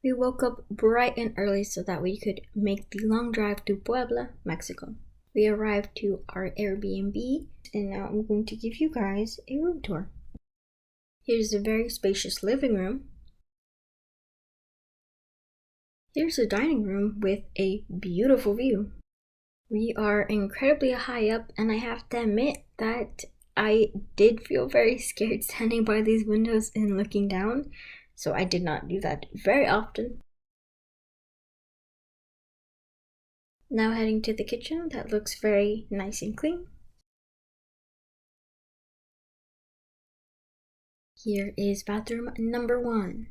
We woke up bright and early so that we could make the long drive to Puebla, Mexico. We arrived to our Airbnb, and now I'm going to give you guys a room tour. Here's a very spacious living room. Here's a dining room with a beautiful view. We are incredibly high up, and I have to admit that I did feel very scared standing by these windows and looking down, so I did not do that very often. Now heading to the kitchen that looks very nice and clean. Here is bathroom number 1.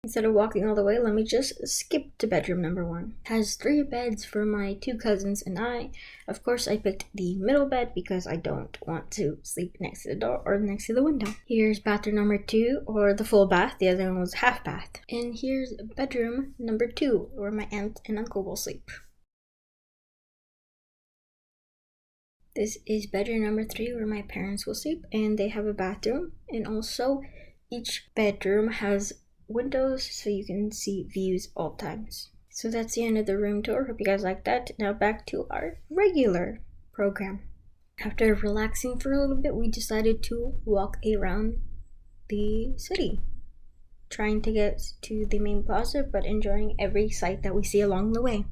Instead of walking all the way, let me just skip to bedroom number 1. It has 3 beds for my 2 cousins and I. Of course, I picked the middle bed because I don't want to sleep next to the door or next to the window. Here's bathroom number 2, or the full bath. The other one was half bath. And here's bedroom number 2, where my aunt and uncle will sleep. This is bedroom number 3, where my parents will sleep, and they have a bathroom, and also each bedroom has windows so you can see views all times. So that's the end of the room tour. Hope you guys like that. Now back to our regular program. After relaxing for a little bit, we decided to walk around the city, trying to get to the main plaza, but enjoying every sight that we see along the way.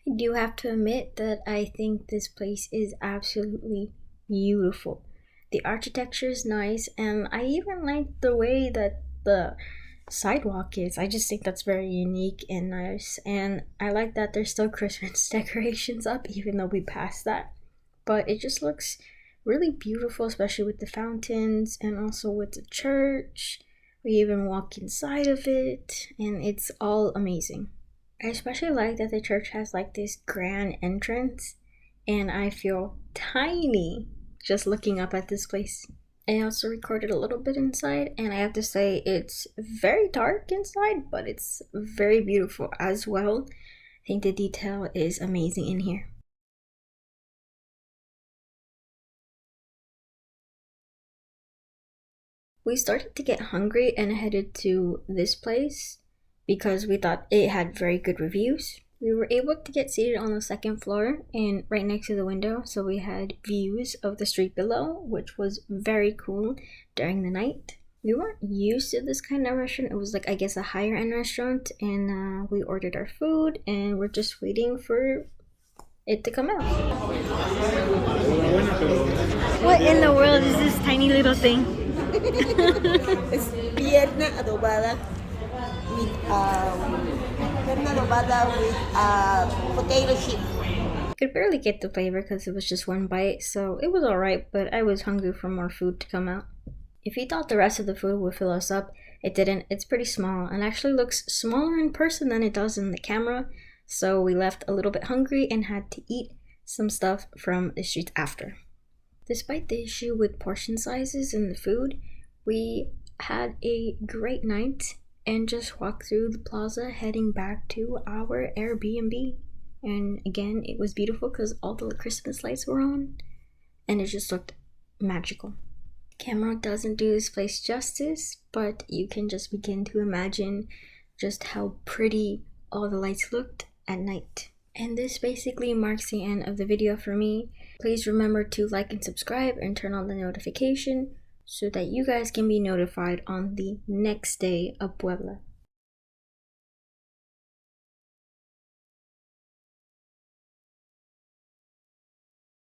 I do have to admit that I think this place is absolutely beautiful. The architecture is nice, and I even like the way that the sidewalk is. I just think that's very unique and nice, and I like that there's still Christmas decorations up even though we passed that. But it just looks really beautiful, especially with the fountains and also with the church. We even walk inside of it, and it's all amazing. I especially like that the church has like this grand entrance, and I feel tiny just looking up at this place. I also recorded a little bit inside, and I have to say it's very dark inside, but it's very beautiful as well. I think the detail is amazing in here. We started to get hungry and headed to this place because we thought it had very good reviews. We were able to get seated on the 2nd floor and right next to the window, so we had views of the street below, which was very cool during the night. We weren't used to this kind of restaurant. It was like, I guess, a higher end restaurant, and we ordered our food and we're just waiting for it to come out. What in the world is this tiny little thing? Es pierna adobada with potato chip. I could barely get the flavor because it was just one bite, so it was alright, but I was hungry for more food to come out. If you thought the rest of the food would fill us up, it didn't. It's pretty small and actually looks smaller in person than it does in the camera, so we left a little bit hungry and had to eat some stuff from the streets after. Despite the issue with portion sizes and the food, we had a great night and just walked through the plaza heading back to our Airbnb. And again, it was beautiful because all the Christmas lights were on and it just looked magical. The camera doesn't do this place justice, but you can just begin to imagine just how pretty all the lights looked at night. And this basically marks the end of the video for me. Please remember to like and subscribe and turn on the notification so that you guys can be notified on the next day of Puebla.